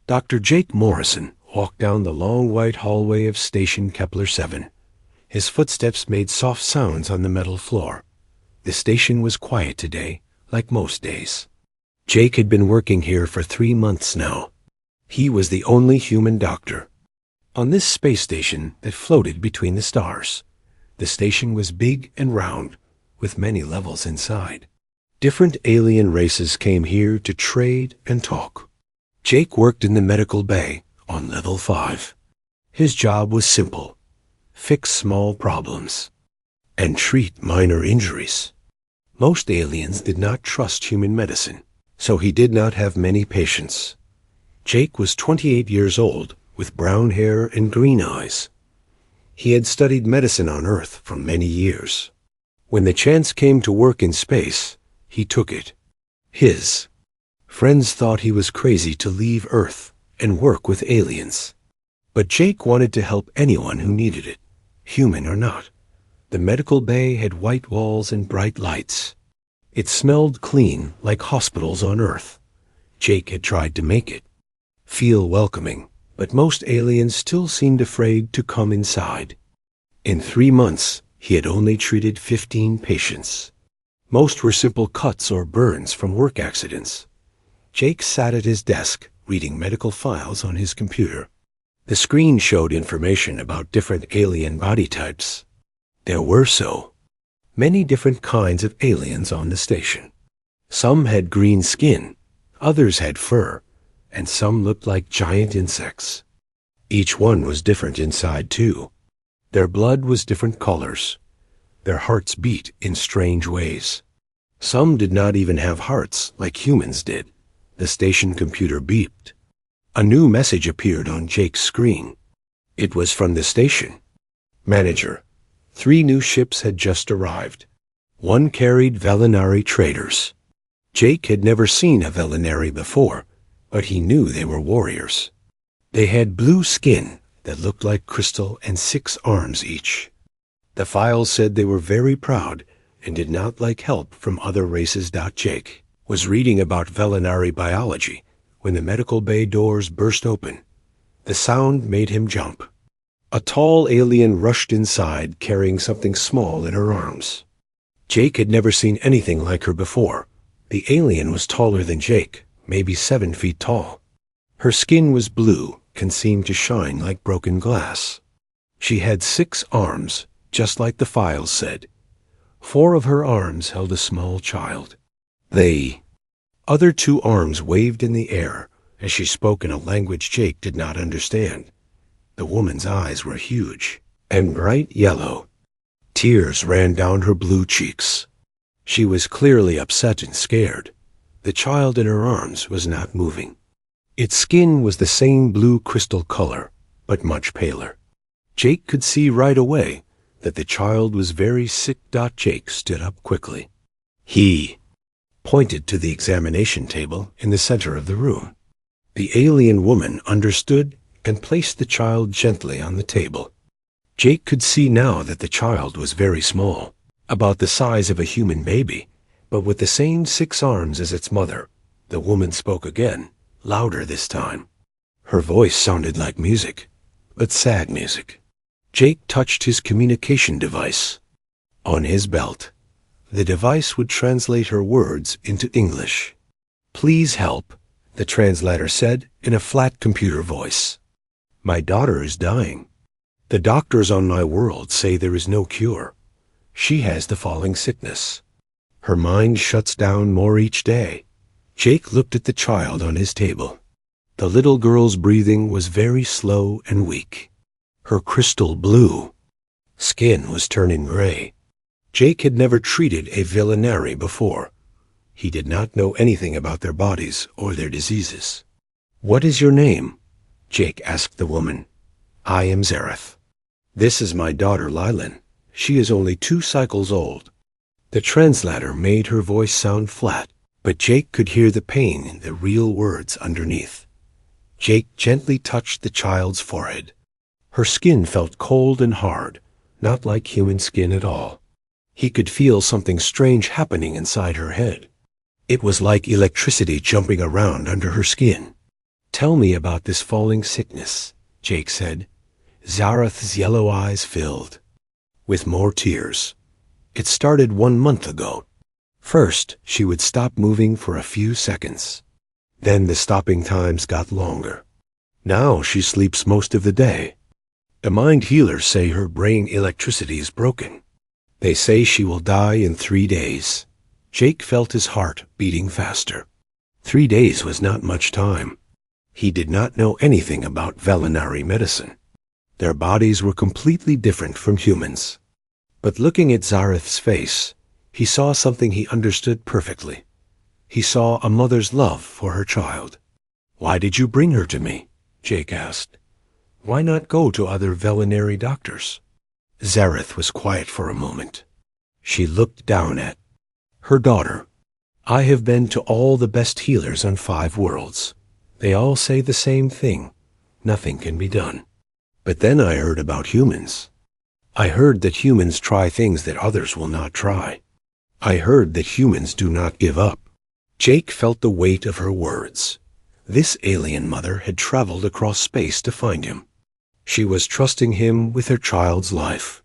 Dr. Jake Morrison walked down the long white hallway of Station Kepler 7. His footsteps made soft sounds on the metal floor. The station was quiet today, like most days. Jake had been working here for 3 months now. He was the only human doctor. On this space station that floated between the stars, the station was big and round, with many levels inside. Different alien races came here to trade and talk. Jake worked in the medical bay on level 5. His job was simple: fix small problems and treat minor injuries. Most aliens did not trust human medicine, so he did not have many patients. Jake was 28 years old, with brown hair and green eyes. He had studied medicine on Earth for many years. When the chance came to work in space, he took it. His friends thought he was crazy to leave Earth and work with aliens. But Jake wanted to help anyone who needed it, human or not. The medical bay had white walls and bright lights. It smelled clean, like hospitals on Earth. Jake had tried to make it feel welcoming, but most aliens still seemed afraid to come inside. In 3 months, he had only treated 15 patients. Most were simple cuts or burns from work accidents. Jake sat at his desk, reading medical files on his computer. The screen showed information about different alien body types. There were many different kinds of aliens on the station. Some had green skin, others had fur, and some looked like giant insects. Each one was different inside too. Their blood was different colors. Their hearts beat in strange ways. Some did not even have hearts like humans did. The station computer beeped. A new message appeared on Jake's screen. It was from the station. Manager, 3 new ships had just arrived. One carried Velinari traders. Jake had never seen a Velinari before, but he knew they were warriors. They had blue skin that looked like crystal and 6 arms each. The files said they were very proud and did not like help from other races. Jake was reading about Velinari biology when the medical bay doors burst open. The sound made him jump. A tall alien rushed inside carrying something small in her arms. Jake had never seen anything like her before. The alien was taller than Jake, maybe 7 feet tall. Her skin was blue and seemed to shine like broken glass. She had 6 arms, just like the files said. 4 of her arms held a small child. The other 2 arms waved in the air as she spoke in a language Jake did not understand. The woman's eyes were huge and bright yellow. Tears ran down her blue cheeks. She was clearly upset and scared. The child in her arms was not moving. Its skin was the same blue crystal color, but much paler. Jake could see right away that the child was very sick. Jake stood up quickly. He pointed to the examination table in the center of the room. The alien woman understood and placed the child gently on the table. Jake could see now that the child was very small, about the size of a human baby, but with the same 6 arms as its mother. The woman spoke again, louder this time. Her voice sounded like music, but sad music. Jake touched his communication device. On his belt, the device would translate her words into English. "Please help," the translator said in a flat computer voice. "My daughter is dying. The doctors on my world say there is no cure. She has the falling sickness. Her mind shuts down more each day." Jake looked at the child on his table. The little girl's breathing was very slow and weak. Her crystal blue skin was turning gray. Jake had never treated a Velinari before. He did not know anything about their bodies or their diseases. "What is your name?" Jake asked the woman. "I am Zareth. This is my daughter Lylin. She is only 2 cycles old." The translator made her voice sound flat, but Jake could hear the pain in the real words underneath. Jake gently touched the child's forehead. Her skin felt cold and hard, not like human skin at all. He could feel something strange happening inside her head. It was like electricity jumping around under her skin. Tell me about this falling sickness, Jake said. Zareth's yellow eyes filled with more tears. It started 1 month ago. First, she would stop moving for a few seconds. Then the stopping times got longer. Now she sleeps most of the day. The mind healers say her brain electricity is broken. They say she will die in 3 days. Jake felt his heart beating faster. 3 days was not much time. He did not know anything about veterinary medicine. Their bodies were completely different from humans. But looking at Zareth's face, he saw something he understood perfectly. He saw a mother's love for her child. "Why did you bring her to me?" Jake asked. "Why not go to other veterinary doctors?" Zareth was quiet for a moment. She looked down at her daughter. "I have been to all the best healers on 5 worlds. They all say the same thing. Nothing can be done. But then I heard about humans. I heard that humans try things that others will not try. I heard that humans do not give up." Jake felt the weight of her words. This alien mother had traveled across space to find him. She was trusting him with her child's life.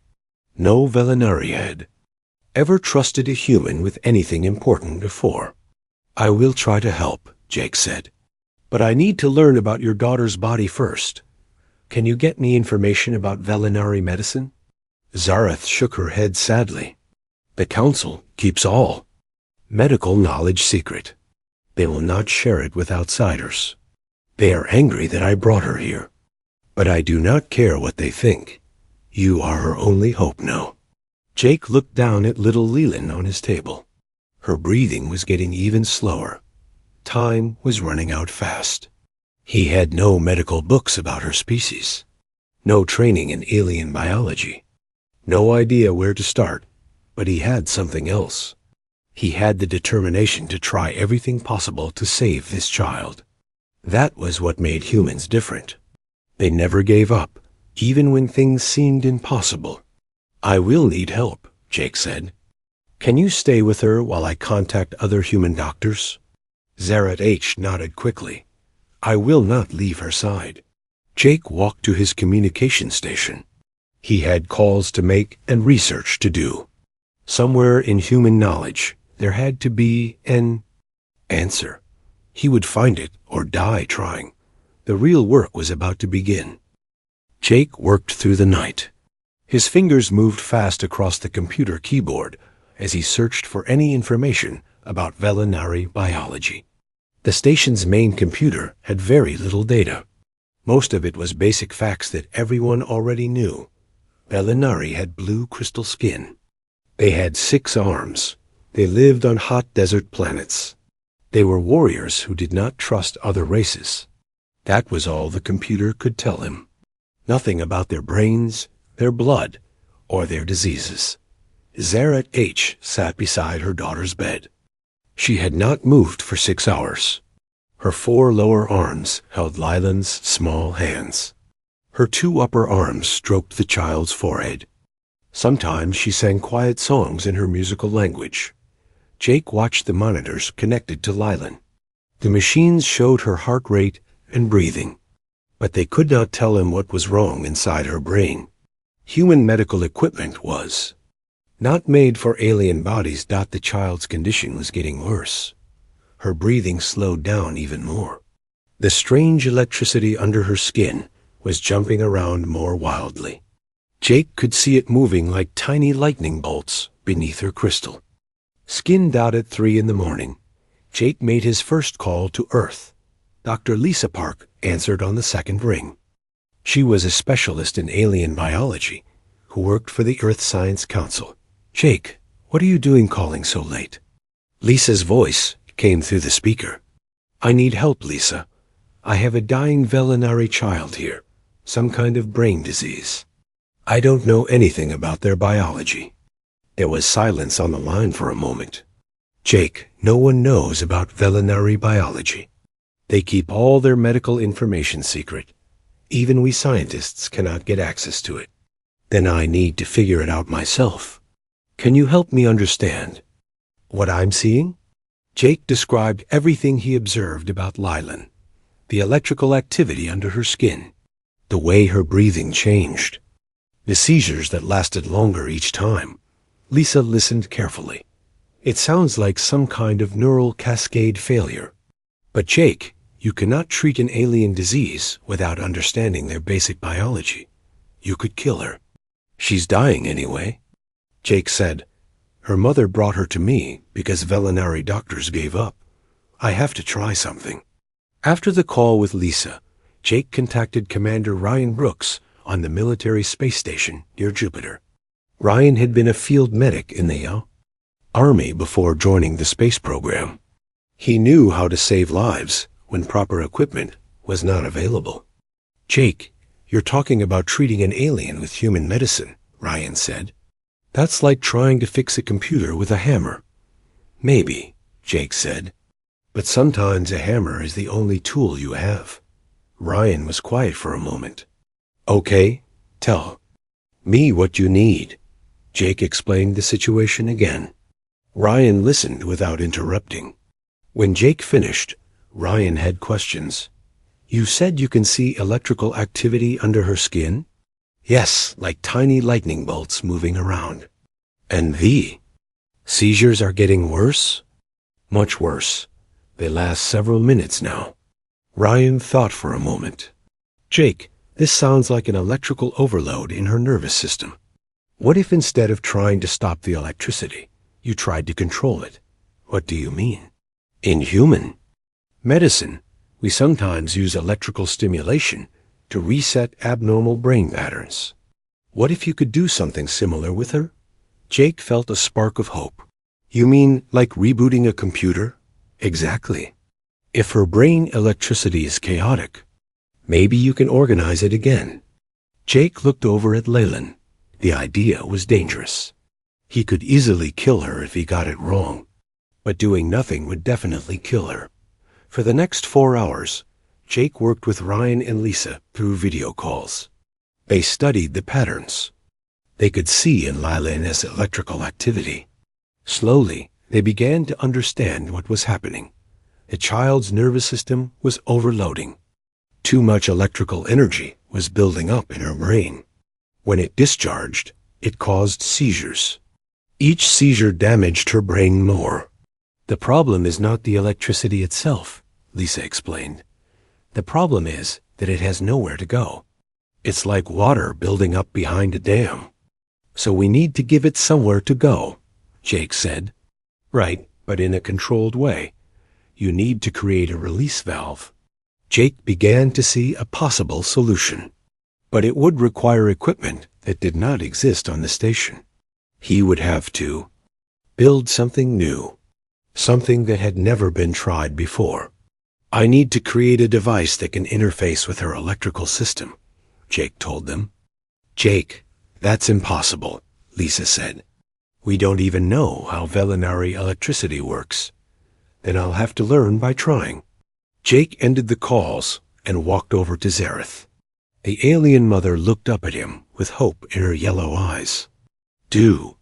No veterinary had ever trusted a human with anything important before. "I will try to help," Jake said. "But I need to learn about your daughter's body first. Can you get me information about veterinary medicine?" Zareth shook her head sadly. "The Council keeps all medical knowledge secret. They will not share it with outsiders. They are angry that I brought her here. But I do not care what they think. You are her only hope now." Jake looked down at little Leland on his table. Her breathing was getting even slower. Time was running out fast. He had no medical books about her species, no training in alien biology, no idea where to start, but he had something else. He had the determination to try everything possible to save this child. That was what made humans different. They never gave up, even when things seemed impossible. "I will need help," Jake said. "Can you stay with her while I contact other human doctors?" Zareth nodded quickly. "I will not leave her side." Jake walked to his communication station. He had calls to make and research to do. Somewhere in human knowledge, there had to be an answer. He would find it or die trying. The real work was about to begin. Jake worked through the night. His fingers moved fast across the computer keyboard as he searched for any information about veterinary biology. The station's main computer had very little data. Most of it was basic facts that everyone already knew. Veterinary had blue crystal skin. They had 6 arms. They lived on hot desert planets. They were warriors who did not trust other races. That was all the computer could tell him. Nothing about their brains, their blood, or their diseases. Zareth sat beside her daughter's bed. She had not moved for 6 hours. Her 4 lower arms held Lyland's small hands. Her 2 upper arms stroked the child's forehead. Sometimes she sang quiet songs in her musical language. Jake watched the monitors connected to Lyland. The machines showed her heart rate and breathing, but they could not tell him what was wrong inside her brain. Human medical equipment was not made for alien bodies. The child's condition was getting worse. Her breathing slowed down even more. The strange electricity under her skin was jumping around more wildly. Jake could see it moving like tiny lightning bolts beneath her crystal. Skinned out at 3 in the morning, Jake made his first call to Earth. Dr. Lisa Park answered on the 2nd ring. She was a specialist in alien biology who worked for the Earth Science Council. "Jake, what are you doing calling so late?" Lisa's voice came through the speaker. "I need help, Lisa. I have a dying veterinary child here, some kind of brain disease. I don't know anything about their biology." There was silence on the line for a moment. "Jake, no one knows about veterinary biology. They keep all their medical information secret. Even we scientists cannot get access to it. Then I need to figure it out myself. Can you help me understand what I'm seeing?" Jake described everything he observed about Lyland. the electrical activity under her skin, the way her breathing changed, the seizures that lasted longer each time. Lisa listened carefully. It sounds like some kind of neural cascade failure. But Jake, you cannot treat an alien disease without understanding their basic biology. You could kill her. She's dying anyway. Jake said, her mother brought her to me because veterinary doctors gave up. I have to try something. After the call with Lisa, Jake contacted Commander Ryan Brooks on the military space station near Jupiter. Ryan had been a field medic in the Army before joining the space program. He knew how to save lives when proper equipment was not available. Jake, you're talking about treating an alien with human medicine, Ryan said. That's like trying to fix a computer with a hammer. Maybe, Jake said. But sometimes a hammer is the only tool you have. Ryan was quiet for a moment. Okay, tell me what you need. Jake explained the situation again. Ryan listened without interrupting. When Jake finished, Ryan had questions. You said you can see electrical activity under her skin? Yes, like tiny lightning bolts moving around. And the seizures are getting worse? Much worse. They last several minutes now. Ryan thought for a moment. Jake, this sounds like an electrical overload in her nervous system. What if instead of trying to stop the electricity, you tried to control it? What do you mean? In human medicine, we sometimes use electrical stimulation to reset abnormal brain patterns. What if you could do something similar with her? Jake felt a spark of hope. You mean like rebooting a computer? Exactly. If her brain electricity is chaotic, maybe you can organize it again. Jake looked over at Leyland. The idea was dangerous. He could easily kill her if he got it wrong, but doing nothing would definitely kill her. For the next 4 hours, Jake worked with Ryan and Lisa through video calls. They studied the patterns. They could see in Leyland's electrical activity. Slowly, they began to understand what was happening. The child's nervous system was overloading. Too much electrical energy was building up in her brain. When it discharged, it caused seizures. Each seizure damaged her brain more. The problem is not the electricity itself, Lisa explained. The problem is that it has nowhere to go. It's like water building up behind a dam. So we need to give it somewhere to go, Jake said. Right, but in a controlled way. You need to create a release valve. Jake began to see a possible solution. But it would require equipment that did not exist on the station. He would have to build something new, something that had never been tried before. I need to create a device that can interface with her electrical system, Jake told them. Jake, that's impossible, Lisa said. We don't even know how veterinary electricity works. Then I'll have to learn by trying. Jake ended the calls and walked over to Zareth. The alien mother looked up at him with hope in her yellow eyes. Do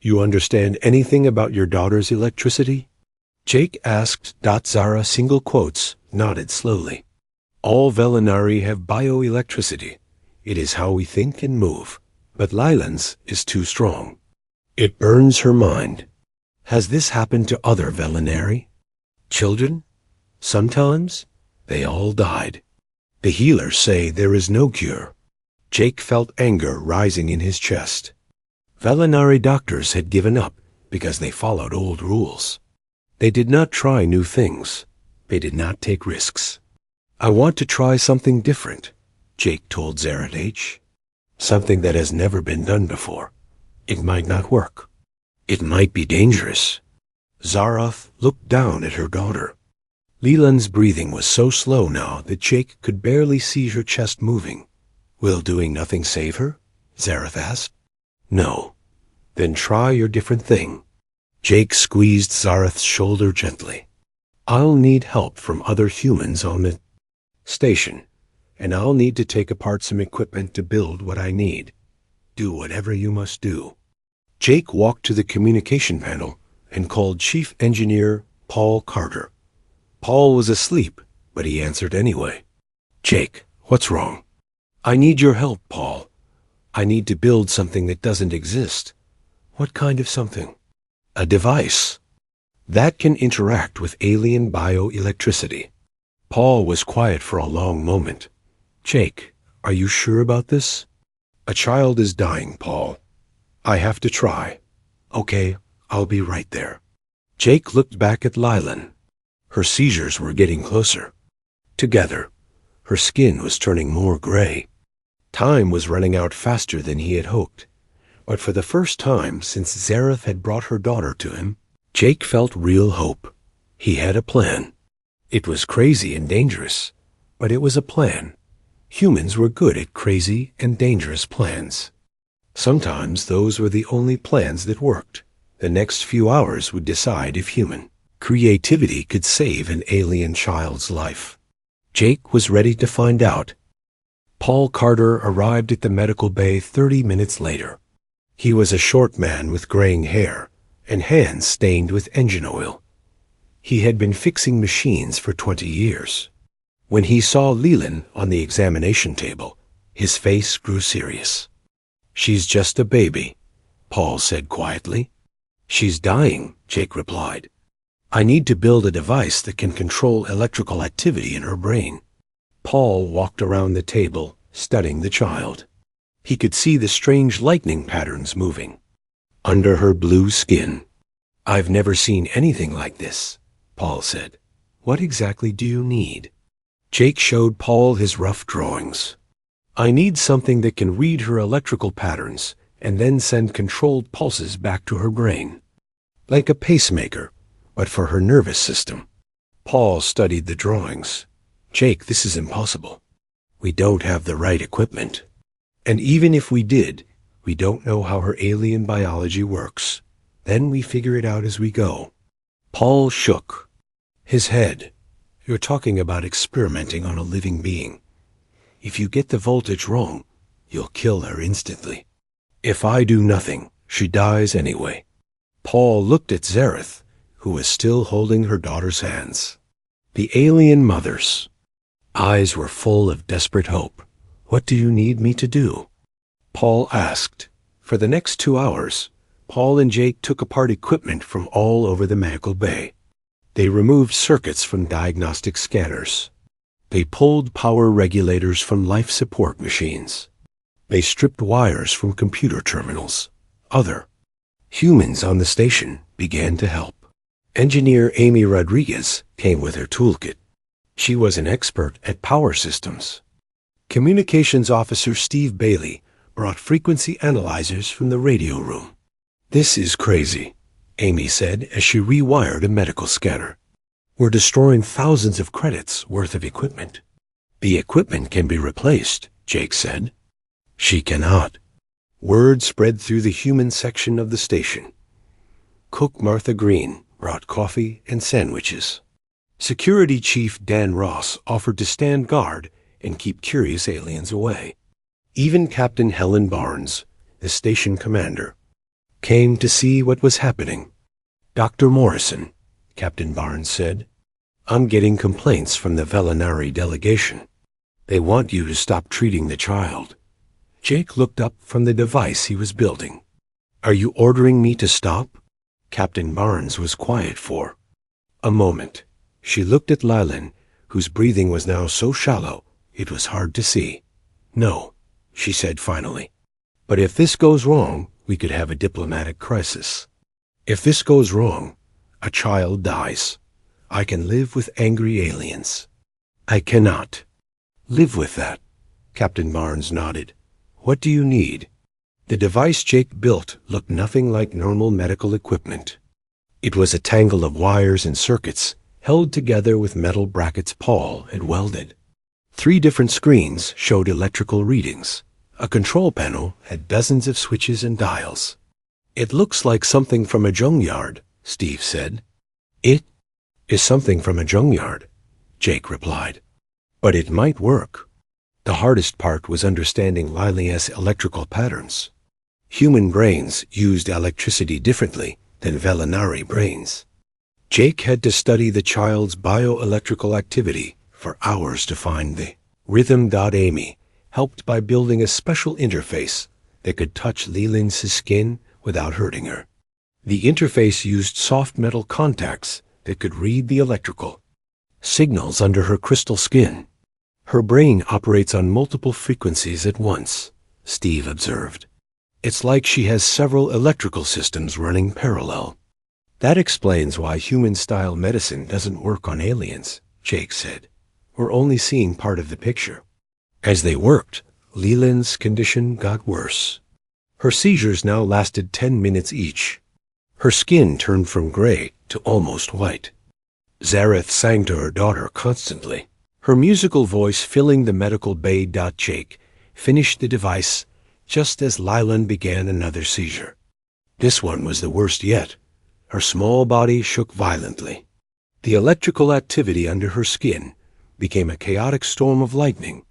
you understand anything about your daughter's electricity? Jake asked. Zara single quotes nodded slowly. All veterinary have bioelectricity. It is how we think and move. But Leyland's is too strong. It burns her mind. Has this happened to other veterinary children? Sometimes they all died. The healers say there is no cure. Jake felt anger rising in his chest. Veterinary doctors had given up because they followed old rules. They did not try new things. They did not take risks. I want to try something different, Jake told Zareth H. Something that has never been done before. It might not work. It might be dangerous. Zareth looked down at her daughter. Leland's breathing was so slow now that Jake could barely see her chest moving. Will doing nothing save her? Zareth asked. No. Then try your different thing. Jake squeezed Zareth's shoulder gently. I'll need help from other humans on the station, and I'll need to take apart some equipment to build what I need. Do whatever you must do. Jake walked to the communication panel and called Chief Engineer Paul Carter. Paul was asleep, but he answered anyway. Jake, what's wrong? I need your help, Paul. I need to build something that doesn't exist. What kind of something? A device that can interact with alien bioelectricity. Paul was quiet for a long moment. Jake, are you sure about this? A child is dying, Paul. I have to try. Okay, I'll be right there. Jake looked back at Lylan. Her seizures were getting closer. Together, her skin was turning more gray. Time was running out faster than he had hoped. But for the first time since Zareth had brought her daughter to him, Jake felt real hope. He had a plan. It was crazy and dangerous, but it was a plan. Humans were good at crazy and dangerous plans. Sometimes those were the only plans that worked. The next few hours would decide if human creativity could save an alien child's life. Jake was ready to find out. Paul Carter arrived at the medical bay 30 minutes later. He was a short man with graying hair and hands stained with engine oil. He had been fixing machines for 20 years. When he saw Leland on the examination table, his face grew serious. She's just a baby, Paul said quietly. She's dying, Jake replied. I need to build a device that can control electrical activity in her brain. Paul walked around the table, studying the child. He could see the strange lightning patterns moving under her blue skin. I've never seen anything like this, Paul said. What exactly do you need? Jake showed Paul his rough drawings. I need something that can read her electrical patterns and then send controlled pulses back to her brain. Like a pacemaker, but for her nervous system. Paul studied the drawings. Jake, this is impossible. We don't have the right equipment. And even if we did, we don't know how her alien biology works. Then we figure it out as we go. Paul shook his head. You're talking about experimenting on a living being. If you get the voltage wrong, you'll kill her instantly. If I do nothing, she dies anyway. Paul looked at Zareth, who was still holding her daughter's hands. The alien mother's eyes were full of desperate hope. What do you need me to do? Paul asked. For the next 2 hours, Paul and Jake took apart equipment from all over the medical bay. They removed circuits from diagnostic scanners. They pulled power regulators from life support machines. They stripped wires from computer terminals. Other humans on the station began to help. Engineer Amy Rodriguez came with her toolkit. She was an expert at power systems. Communications Officer Steve Bailey brought frequency analyzers from the radio room. This is crazy, Amy said as she rewired a medical scanner. We're destroying thousands of credits worth of equipment. The equipment can be replaced, Jake said. She cannot. Word spread through the human section of the station. Cook Martha Green brought coffee and sandwiches. Security Chief Dan Ross offered to stand guard and keep curious aliens away. Even Captain Helen Barnes, the station commander, came to see what was happening. Dr. Morrison, Captain Barnes said, I'm getting complaints from the Velinari delegation. They want you to stop treating the child. Jake looked up from the device he was building. Are you ordering me to stop? Captain Barnes was quiet for a moment. She looked at Lylan, whose breathing was now so shallow it was hard to see. No, she said finally. But if this goes wrong, we could have a diplomatic crisis. If this goes wrong, a child dies. I can live with angry aliens. I cannot live with that. Captain Barnes nodded. What do you need? The device Jake built looked nothing like normal medical equipment. It was a tangle of wires and circuits held together with metal brackets Paul had welded. 3 different screens showed electrical readings. A control panel had dozens of switches and dials. It looks like something from a junkyard, Steve said. It is something from a junkyard, Jake replied. But it might work. The hardest part was understanding Lilia's electrical patterns. Human brains used electricity differently than Velinari brains. Jake had to study the child's bioelectrical activity for hours to find the rhythm. Amy helped by building a special interface that could touch Leland's skin without hurting her. The interface used soft metal contacts that could read the electrical signals under her crystal skin. Her brain operates on multiple frequencies at once, Steve observed. It's like she has several electrical systems running parallel. That explains why human-style medicine doesn't work on aliens, Jake said. We're only seeing part of the picture. As they worked, Leland's condition got worse. Her seizures now lasted 10 minutes each. Her skin turned from gray to almost white. Zareth sang to her daughter constantly, her musical voice filling the medical bay. Jake finished the device just as Leland began another seizure. This one was the worst yet. Her small body shook violently. The electrical activity under her skin became a chaotic storm of lightning.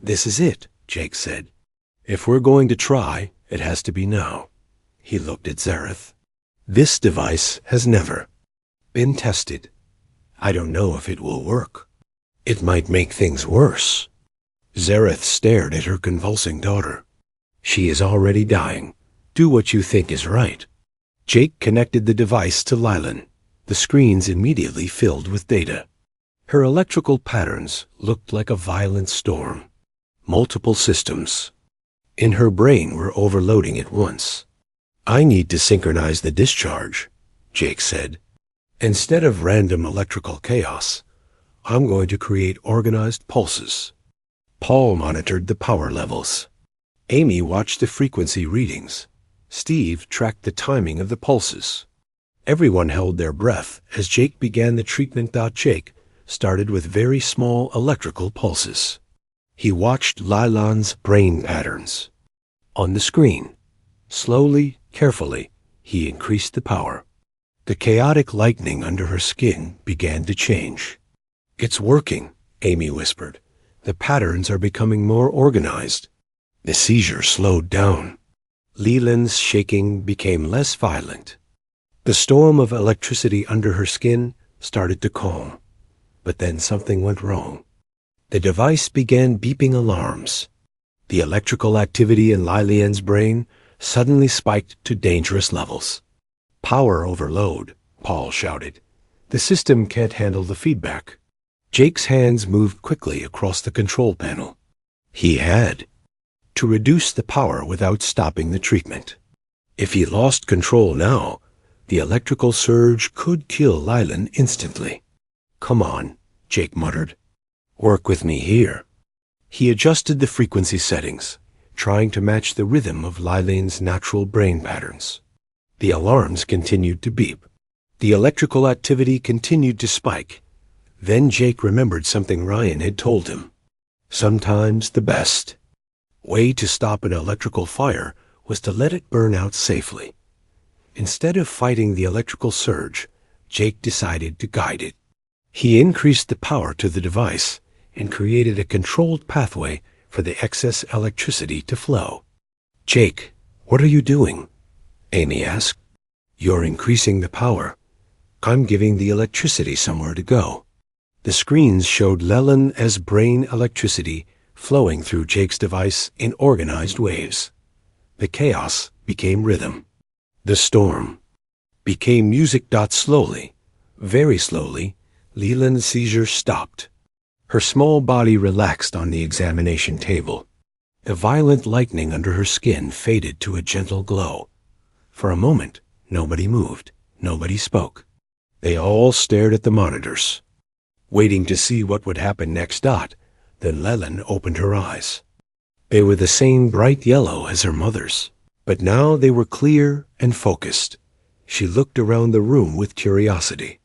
This is it, Jake said. If we're going to try, it has to be now. He looked at Zareth. This device has never been tested. I don't know if it will work. It might make things worse. Zareth stared at her convulsing daughter. She is already dying. Do what you think is right. Jake connected the device to Leland. The screens immediately filled with data. Her electrical patterns looked like a violent storm. Multiple systems in her brain were overloading at once. I need to synchronize the discharge, Jake said. Instead of random electrical chaos, I'm going to create organized pulses. Paul monitored the power levels. Amy watched the frequency readings. Steve tracked the timing of the pulses. Everyone held their breath as Jake began the treatment. Jake started with very small electrical pulses. He watched Leland's brain patterns. On the screen, slowly, carefully, he increased the power. The chaotic lightning under her skin began to change. It's working, Amy whispered. The patterns are becoming more organized. The seizure slowed down. Leland's shaking became less violent. The storm of electricity under her skin started to calm. But then something went wrong. The device began beeping alarms. The electrical activity in Lilian's brain suddenly spiked to dangerous levels. Power overload, Paul shouted. The system can't handle the feedback. Jake's hands moved quickly across the control panel. He had to reduce the power without stopping the treatment. If he lost control now, the electrical surge could kill Leland instantly. Come on, Jake muttered. Work with me here. He adjusted the frequency settings, trying to match the rhythm of Leland's natural brain patterns. The alarms continued to beep. The electrical activity continued to spike. Then Jake remembered something Ryan had told him. Sometimes the best way to stop an electrical fire was to let it burn out safely. Instead of fighting the electrical surge, Jake decided to guide it. He increased the power to the device and created a controlled pathway for the excess electricity to flow. Jake, what are you doing? Amy asked. You're increasing the power. I'm giving the electricity somewhere to go. The screens showed Leland as brain electricity flowing through Jake's device in organized waves. The chaos became rhythm. The storm became music. Slowly, very slowly, Leland's seizure stopped. Her small body relaxed on the examination table. The violent lightning under her skin faded to a gentle glow. For a moment, nobody moved. Nobody spoke. They all stared at the monitors, waiting to see what would happen next. Then Leland opened her eyes. They were the same bright yellow as her mother's, but now they were clear and focused. She looked around the room with curiosity.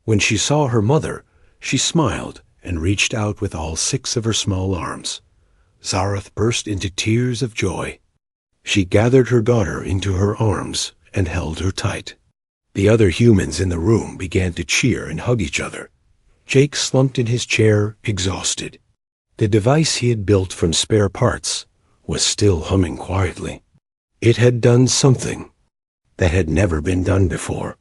When she saw her mother, she smiled and reached out with all 6 of her small arms. Zareth burst into tears of joy. She gathered her daughter into her arms and held her tight. The other humans in the room began to cheer and hug each other. Jake slumped in his chair, exhausted. The device he had built from spare parts was still humming quietly. It had done something that had never been done before.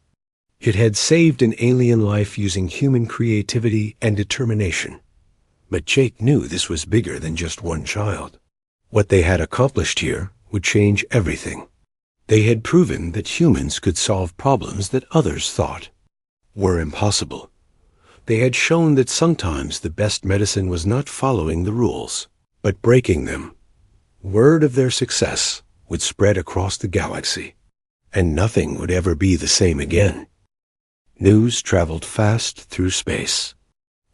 It had saved an alien life using human creativity and determination. But Jake knew this was bigger than just one child. What they had accomplished here would change everything. They had proven that humans could solve problems that others thought were impossible. They had shown that sometimes the best medicine was not following the rules, but breaking them. Word of their success would spread across the galaxy, and nothing would ever be the same again. News traveled fast through space.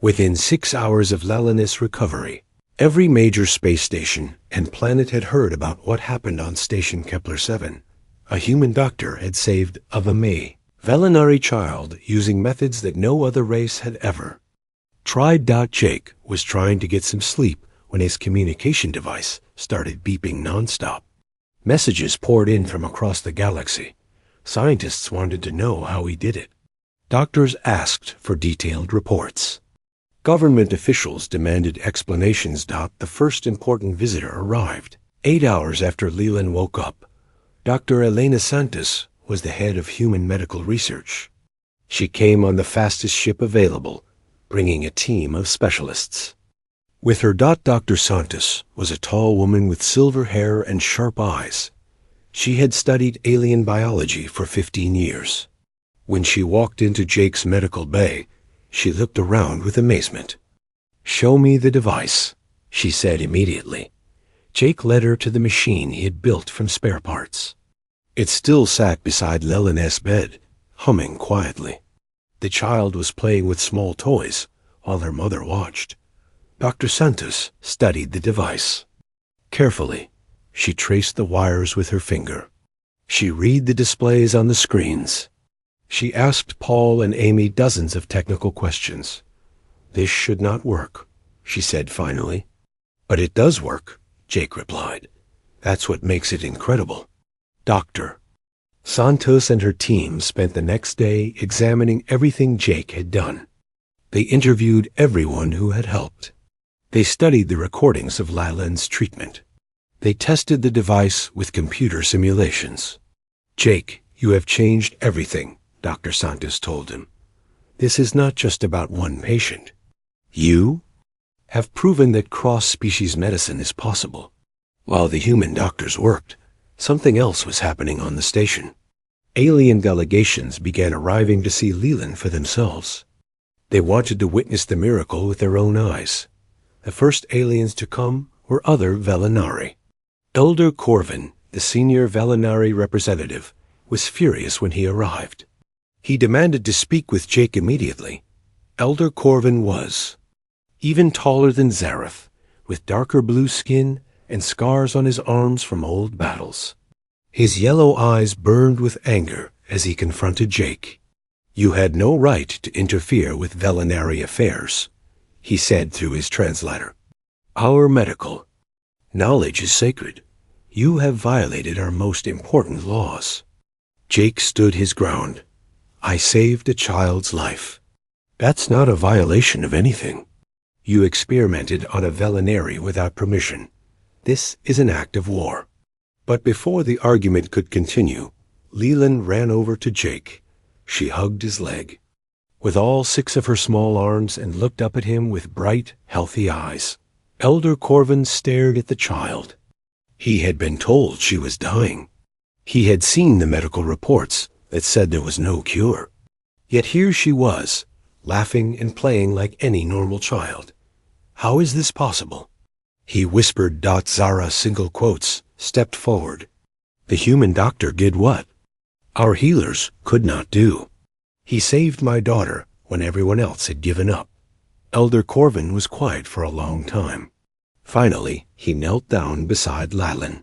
Within 6 hours of Lelin's recovery, every major space station and planet had heard about what happened on Station Kepler 7. A human doctor had saved a Velinari child using methods that no other race had ever tried. Jake was trying to get some sleep when his communication device started beeping nonstop. Messages poured in from across the galaxy. Scientists wanted to know how he did it. Doctors asked for detailed reports. Government officials demanded explanations. The first important visitor arrived 8 hours after Leland woke up. Dr. Elena Santos was the head of human medical research. She came on the fastest ship available, bringing a team of specialists. With her. Dr. Santos was a tall woman with silver hair and sharp eyes. She had studied alien biology for 15 years. When she walked into Jake's medical bay, she looked around with amazement. "Show me the device," she said immediately. Jake led her to the machine he had built from spare parts. It still sat beside Lelin's bed, humming quietly. The child was playing with small toys while her mother watched. Dr. Santos studied the device. Carefully, she traced the wires with her finger. She read the displays on the screens. She asked Paul and Amy dozens of technical questions. "This should not work," she said finally. "But it does work," Jake replied. "That's what makes it incredible." Dr. Santos and her team spent the next day examining everything Jake had done. They interviewed everyone who had helped. They studied the recordings of Leland's treatment. They tested the device with computer simulations. "Jake, you have changed everything," Dr. Santos told him. "This is not just about one patient. You have proven that cross-species medicine is possible." While the human doctors worked, something else was happening on the station. Alien delegations began arriving to see Leland for themselves. They wanted to witness the miracle with their own eyes. The first aliens to come were other Velinari. Elder Corvin, the senior Velinari representative, was furious when he arrived. He demanded to speak with Jake immediately. Elder Corvin was even taller than Zareth, with darker blue skin and scars on his arms from old battles. His yellow eyes burned with anger as he confronted Jake. "You had no right to interfere with Velinari affairs," he said through his translator. "Our medical knowledge is sacred. You have violated our most important laws." Jake stood his ground. "I saved a child's life. That's not a violation of anything. You experimented on a Velinari without permission. This is an act of war." But before the argument could continue, Leland ran over to Jake. She hugged his leg with all 6 of her small arms and looked up at him with bright, healthy eyes. Elder Corvin stared at the child. He had been told she was dying. He had seen the medical reports that said there was no cure. Yet here she was, laughing and playing like any normal child. How is this possible? He whispered. Zara single quotes stepped forward. "The human doctor did what our healers could not do. He saved my daughter when everyone else had given up." Elder Corvin was quiet for a long time. Finally, he knelt down beside Leland.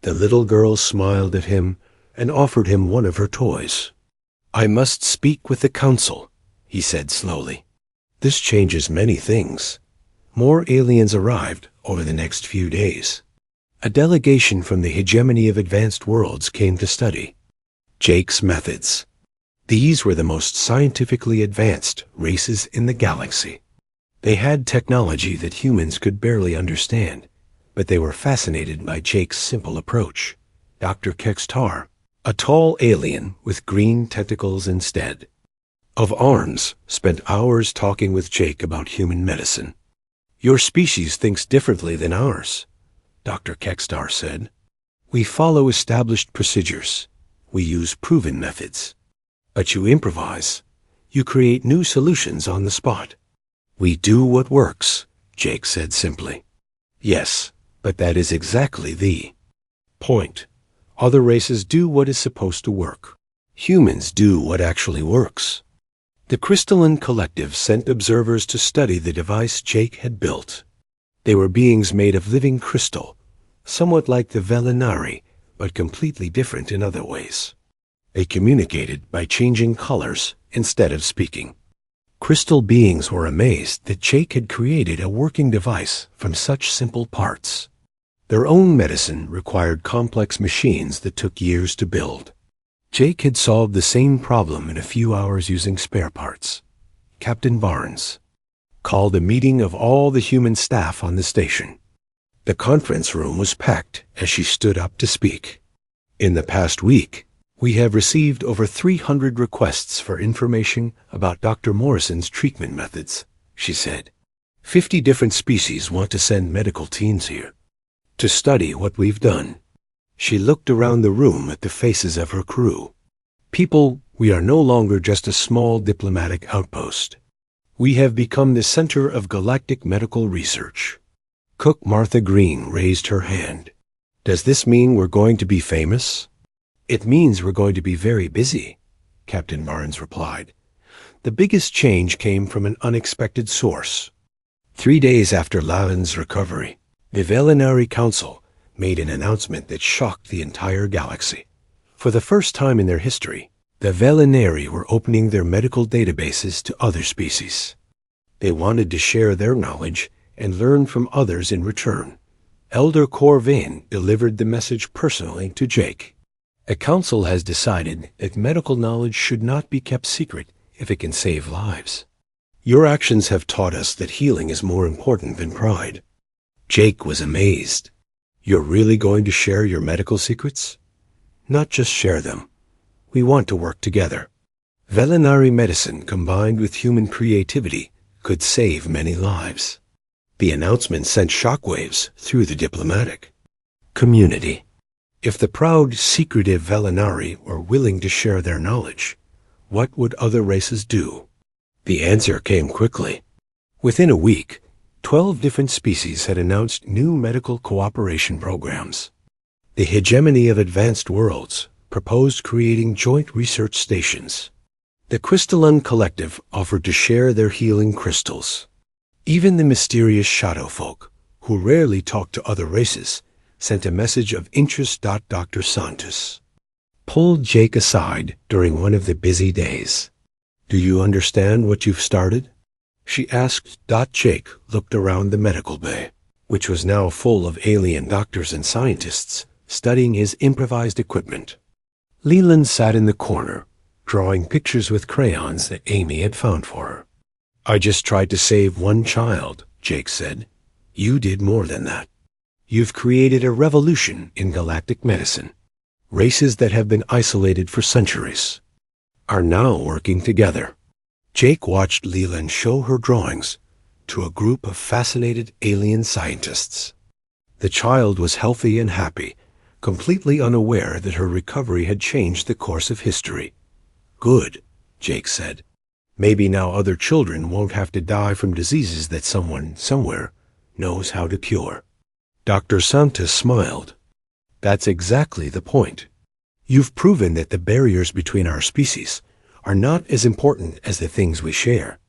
The little girl smiled at him and offered him one of her toys. "I must speak with the council," he said slowly. "This changes many things." More aliens arrived over the next few days. A delegation from the hegemony of advanced worlds came to study Jake's methods. These were the most scientifically advanced races in the galaxy. They had technology that humans could barely understand, but they were fascinated by Jake's simple approach. Dr. Kextar, a tall alien with green tentacles instead of arms, spent hours talking with Jake about human medicine. Your species thinks differently than ours, Dr. Kekstar said. We follow established procedures. We use proven methods. But you improvise. You create new solutions on the spot. We do what works, Jake said simply. Yes, but that is exactly the point. Other races do what is supposed to work. Humans do what actually works. The Crystalline Collective sent observers to study the device Jake had built. They were beings made of living crystal, somewhat like the Velinari, but completely different in other ways. They communicated by changing colors instead of speaking. Crystal beings were amazed that Jake had created a working device from such simple parts. Their own medicine required complex machines that took years to build. Jake had solved the same problem in a few hours using spare parts. Captain Barnes called a meeting of all the human staff on the station. The conference room was packed as she stood up to speak. In the past week, we have received over 300 requests for information about Dr. Morrison's treatment methods, she said. 50 different species want to send medical teams here to study what we've done. She looked around the room at the faces of her crew. People, we are no longer just a small diplomatic outpost. We have become the center of galactic medical research. Cook Martha Green raised her hand. Does this mean we're going to be famous? It means we're going to be very busy, Captain Barnes replied. The biggest change came from an unexpected source. 3 days after Lavin's recovery, the Velinari Council made an announcement that shocked the entire galaxy. For the first time in their history, the Velinari were opening their medical databases to other species. They wanted to share their knowledge and learn from others in return. Elder Corvain delivered the message personally to Jake. A council has decided that medical knowledge should not be kept secret if it can save lives. Your actions have taught us that healing is more important than pride. Jake was amazed. You're really going to share your medical secrets? Not just share them. We want to work together. Velinari medicine combined with human creativity could save many lives. The announcement sent shockwaves through the diplomatic community. If the proud, secretive Velinari were willing to share their knowledge, what would other races do? The answer came quickly. Within a week, 12 different species had announced new medical cooperation programs. The hegemony of advanced worlds proposed creating joint research stations. The Crystalline Collective offered to share their healing crystals. Even the mysterious shadow folk, who rarely talked to other races, sent a message of interest. Dr. Santos pulled Jake aside during one of the busy days. Do you understand what you've started? She asked. Jake looked around the medical bay, which was now full of alien doctors and scientists studying his improvised equipment. Leland sat in the corner, drawing pictures with crayons that Amy had found for her. I just tried to save one child, Jake said. You did more than that. You've created a revolution in galactic medicine. Races that have been isolated for centuries are now working together. Jake watched Leland show her drawings to a group of fascinated alien scientists. The child was healthy and happy, completely unaware that her recovery had changed the course of history. Good, Jake said. Maybe now other children won't have to die from diseases that someone, somewhere, knows how to cure. Dr. Santos smiled. That's exactly the point. You've proven that the barriers between our species are not as important as the things we share.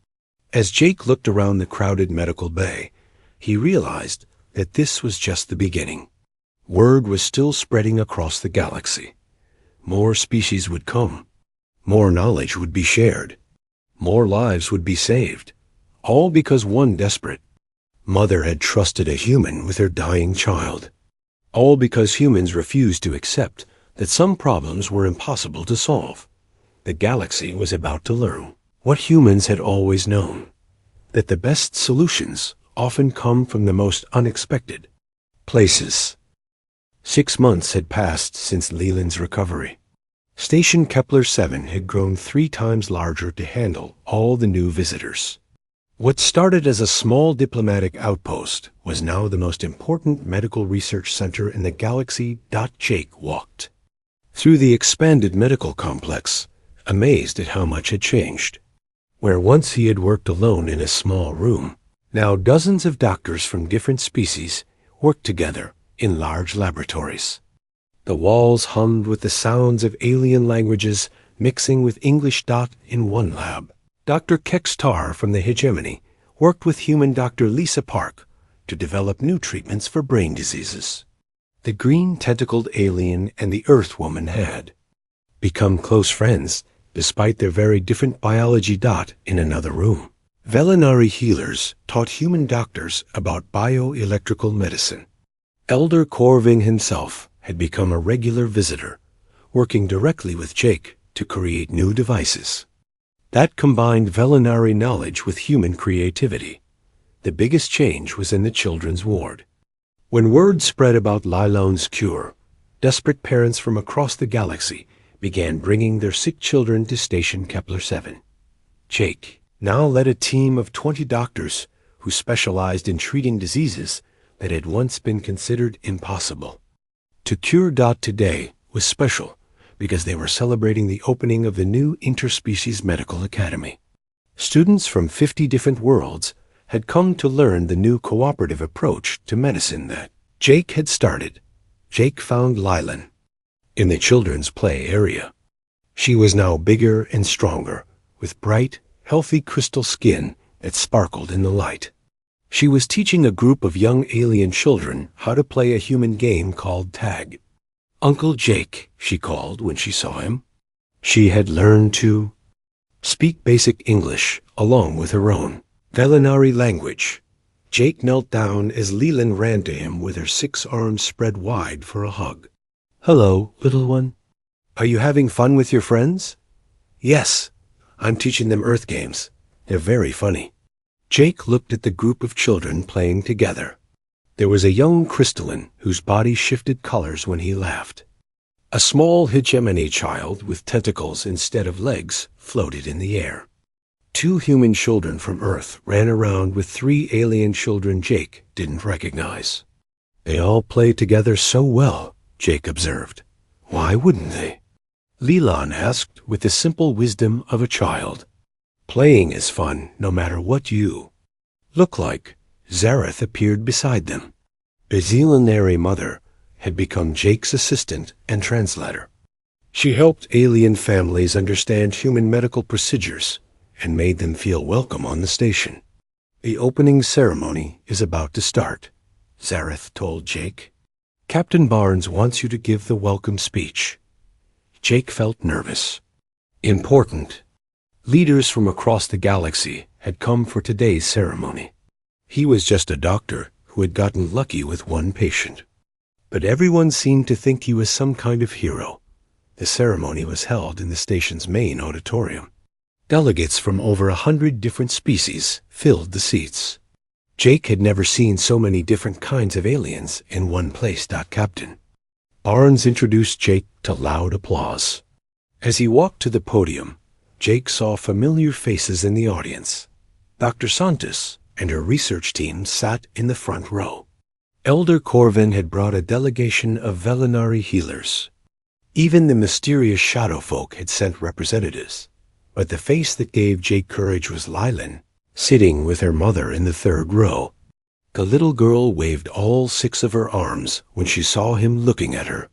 As Jake looked around the crowded medical bay, he realized that this was just the beginning. Word was still spreading across the galaxy. More species would come. More knowledge would be shared. More lives would be saved. All because one desperate mother had trusted a human with her dying child. All because humans refused to accept that some problems were impossible to solve. The galaxy was about to learn what humans had always known, that the best solutions often come from the most unexpected places. 6 months had passed since Leland's recovery. Station Kepler 7 had grown 3 times larger to handle all the new visitors. What started as a small diplomatic outpost was now the most important medical research center in the galaxy. Jake walked through the expanded medical complex, amazed at how much had changed. Where once he had worked alone in a small room, now dozens of doctors from different species worked together in large laboratories. The walls hummed with the sounds of alien languages mixing with English. In one lab, Dr. Kextar from the hegemony worked with human Dr. Lisa Park to develop new treatments for brain diseases. The green-tentacled alien and the Earth woman had become close friends despite their very different biology. In another room, Velinari healers taught human doctors about bioelectrical medicine. Elder Corving himself had become a regular visitor, working directly with Jake to create new devices that combined Velinari knowledge with human creativity. The biggest change was in the children's ward. When word spread about Lylon's cure, desperate parents from across the galaxy began bringing their sick children to Station Kepler 7. Jake now led a team of 20 doctors who specialized in treating diseases that had once been considered impossible. To cure. Today was special because they were celebrating the opening of the new Interspecies Medical Academy. Students from 50 different worlds had come to learn the new cooperative approach to medicine that Jake had started. Jake found Lylon in the children's play area. She was now bigger and stronger, with bright, healthy crystal skin that sparkled in the light. She was teaching a group of young alien children how to play a human game called tag. Uncle Jake, she called when she saw him. She had learned to speak basic English along with her own Velinari language. Jake knelt down as Leland ran to him with her 6 arms spread wide for a hug. "Hello, little one. Are you having fun with your friends?" "Yes, I'm teaching them Earth games. They're very funny." Jake looked at the group of children playing together. There was a young crystalline whose body shifted colors when he laughed. A small hegemony child with tentacles instead of legs floated in the air. 2 human children from Earth ran around with 3 alien children Jake didn't recognize. "They all play together so well," Jake observed. "Why wouldn't they?" Leland asked with the simple wisdom of a child. "Playing is fun no matter what you look like." Zareth appeared beside them. A Zealandary mother had become Jake's assistant and translator. She helped alien families understand human medical procedures and made them feel welcome on the station. "The opening ceremony is about to start," Zareth told Jake. "Captain Barnes wants you to give the welcome speech." Jake felt nervous. Important. Leaders from across the galaxy had come for today's ceremony. He was just a doctor who had gotten lucky with 1 patient. But everyone seemed to think he was some kind of hero. The ceremony was held in the station's main auditorium. Delegates from over 100 different species filled the seats. Jake had never seen so many different kinds of aliens in one place. Captain Barnes introduced Jake to loud applause. As he walked to the podium, Jake saw familiar faces in the audience. Dr. Santos and her research team sat in the front row. Elder Corvin had brought a delegation of Velinari healers. Even the mysterious shadow folk had sent representatives. But the face that gave Jake courage was Lylon, sitting with her mother in the 3rd row. The little girl waved all 6 of her arms when she saw him looking at her.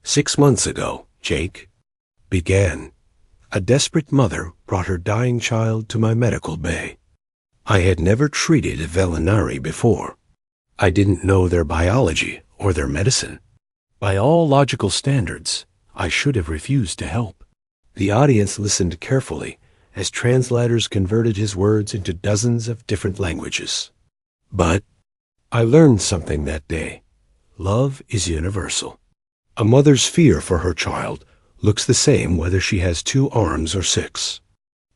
"6 months ago, Jake began. A desperate mother brought her dying child to my medical bay. I had never treated a Velinari before. I didn't know their biology or their medicine. By all logical standards, I should have refused to help." The audience listened carefully as translators converted his words into dozens of different languages. "But I learned something that day. Love is universal. A mother's fear for her child looks the same whether she has 2 arms or 6.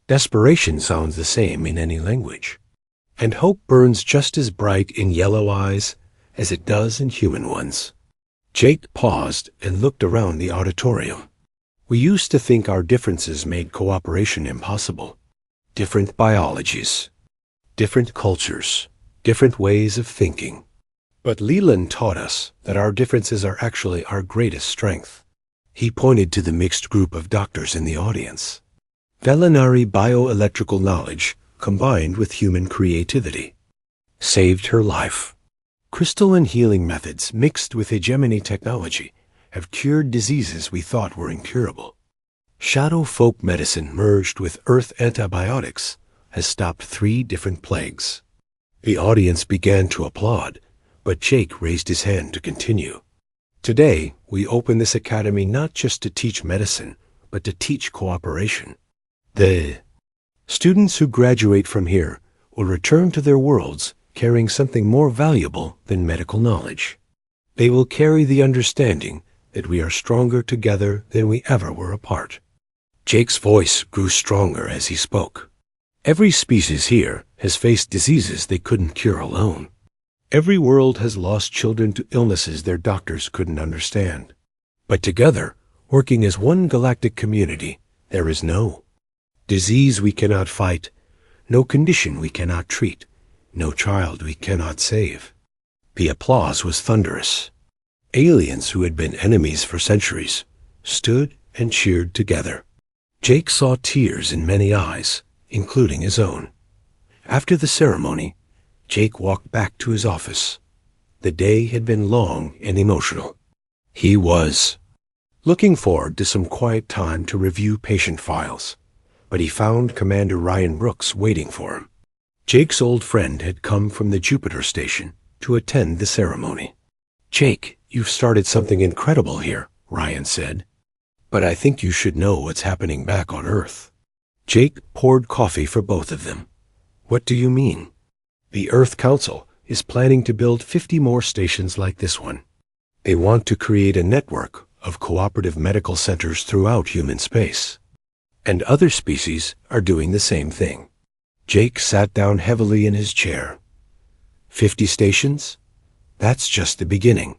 Desperation sounds the same in any language. And hope burns just as bright in yellow eyes as it does in human ones." Jake paused and looked around the auditorium. We used to think our differences made cooperation impossible. Different biologies, different cultures, different ways of thinking. But Leland taught us that our differences are actually our greatest strength. He pointed to the mixed group of doctors in the audience. Velinari bioelectrical knowledge combined with human creativity saved her life. Crystalline healing methods mixed with hegemony technology have cured diseases we thought were incurable. Shadow folk medicine merged with earth antibiotics has stopped 3 different plagues. The audience began to applaud, but Jake raised his hand to continue. Today, we open this academy not just to teach medicine, but to teach cooperation. The students who graduate from here will return to their worlds carrying something more valuable than medical knowledge. They will carry the understanding that we are stronger together than we ever were apart. Jake's voice grew stronger as he spoke. Every species here has faced diseases they couldn't cure alone. Every world has lost children to illnesses their doctors couldn't understand. But together, working as one galactic community, there is no disease we cannot fight, no condition we cannot treat, no child we cannot save. The applause was thunderous. Aliens who had been enemies for centuries stood and cheered together. Jake saw tears in many eyes, including his own. After the ceremony, Jake walked back to his office. The day had been long and emotional. He was looking forward to some quiet time to review patient files, but he found Commander Ryan Brooks waiting for him. Jake's old friend had come from the Jupiter station to attend the ceremony. "Jake, you've started something incredible here," Ryan said. "But I think you should know what's happening back on Earth." Jake poured coffee for both of them. "What do you mean?" "The Earth Council is planning to build 50 more stations like this one. They want to create a network of cooperative medical centers throughout human space. And other species are doing the same thing." Jake sat down heavily in his chair. 50 stations? That's just the beginning.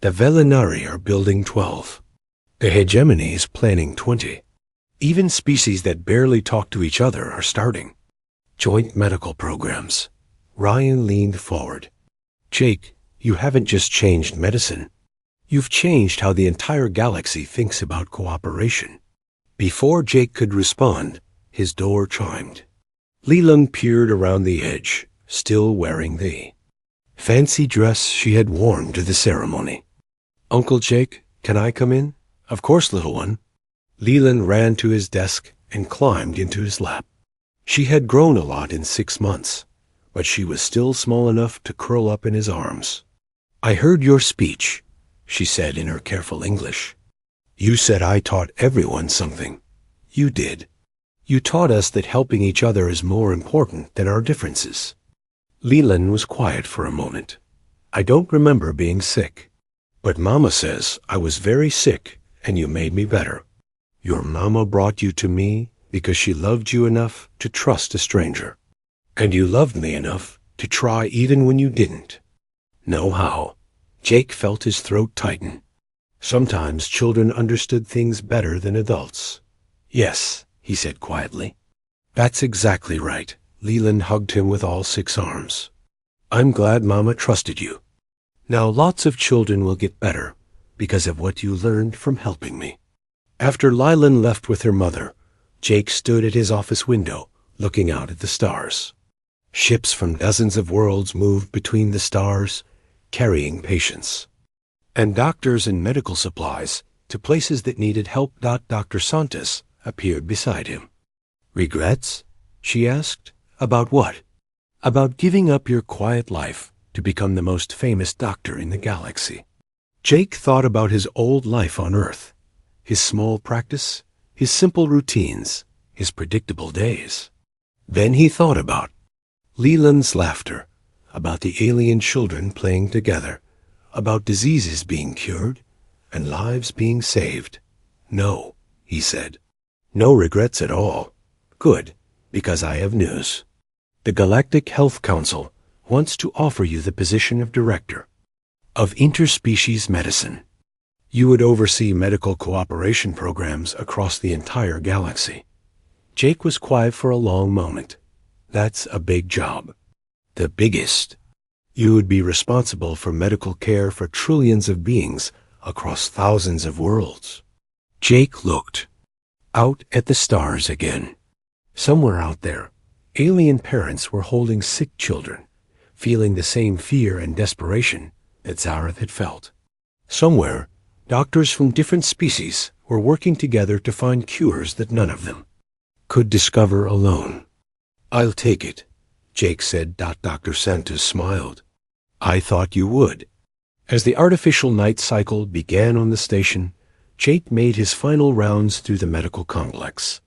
The Velinari are building 12. The hegemony is planning 20. Even species that barely talk to each other are starting. Joint medical programs. Ryan leaned forward. "Jake, you haven't just changed medicine. You've changed how the entire galaxy thinks about cooperation." Before Jake could respond, his door chimed. Leland peered around the edge, still wearing the fancy dress she had worn to the ceremony. "Uncle Jake, can I come in?" "Of course, little one." Leland ran to his desk and climbed into his lap. She had grown a lot in 6 months, but she was still small enough to curl up in his arms. "I heard your speech," she said in her careful English. "You said I taught everyone something. You did. You taught us that helping each other is more important than our differences." Leland was quiet for a moment. "I don't remember being sick, but Mama says I was very sick and you made me better. Your mama brought you to me because she loved you enough to trust a stranger. And you loved me enough to try even when you didn't know how." Jake felt his throat tighten. Sometimes children understood things better than adults. "Yes," he said quietly. "That's exactly right." Leland hugged him with all 6 arms. "I'm glad Mama trusted you. Now lots of children will get better because of what you learned from helping me." After Leland left with her mother, Jake stood at his office window, looking out at the stars. Ships from dozens of worlds moved between the stars, carrying patients and doctors and medical supplies to places that needed help. Dr. Santos appeared beside him. "Regrets?" she asked. "About what?" "About giving up your quiet life to become the most famous doctor in the galaxy." Jake thought about his old life on Earth, his small practice, his simple routines, his predictable days. Then he thought about Leland's laughter, about the alien children playing together, about diseases being cured and lives being saved. "No," he said. "No regrets at all." "Good, because I have news. The Galactic Health Council wants to offer you the position of Director of Interspecies Medicine. You would oversee medical cooperation programs across the entire galaxy." Jake was quiet for a long moment. That's a big job. The biggest. You would be responsible for medical care for trillions of beings across thousands of worlds. Jake looked out at the stars again. Somewhere out there, alien parents were holding sick children, feeling the same fear and desperation that Zareth had felt. Somewhere, doctors from different species were working together to find cures that none of them could discover alone. I'll take it, Jake said. Dr. Santos smiled. I thought you would. As the artificial night cycle began on the station, Jake made his final rounds through the medical complex.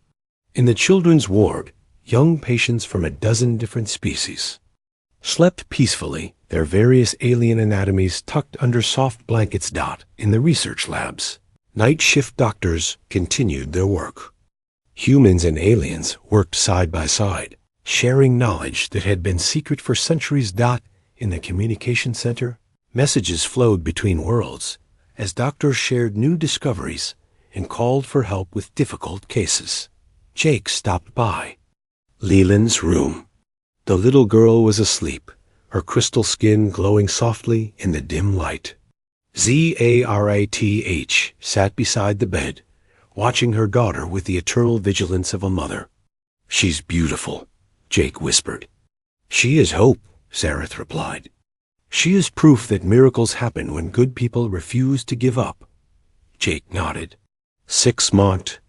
In the children's ward, young patients from a dozen different species slept peacefully, their various alien anatomies tucked under soft blankets. In the research labs, night shift doctors continued their work. Humans and aliens worked side by side, sharing knowledge that had been secret for centuries. In the communication center, messages flowed between worlds as doctors shared new discoveries and called for help with difficult cases. Jake stopped by Leland's room. The little girl was asleep, her crystal skin glowing softly in the dim light. Zarath sat beside the bed, watching her daughter with the eternal vigilance of a mother. She's beautiful, Jake whispered. She is hope, Zareth replied. She is proof that miracles happen when good people refuse to give up. Jake nodded. 6 Mont,